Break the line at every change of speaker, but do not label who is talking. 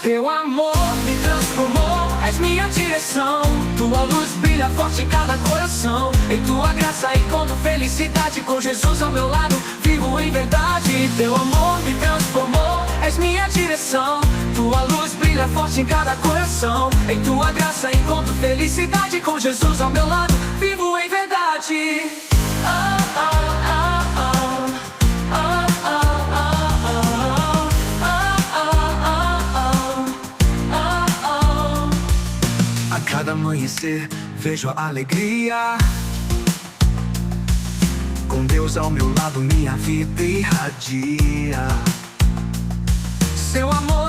Teu amor me transformou, és minha direção. Tua luz brilha forte em cada coração. Em tua graça encontro felicidade. Com Jesus ao meu lado, vivo em verdade. Teu amor me transformou, és minha direção. Tua luz brilha forte em cada coração. Em tua graça encontro felicidade. Com Jesus ao meu lado, vivo em verdade. A cada amanhecer vejo a alegria. Com Deus ao meu lado minha vida irradia. Seu amor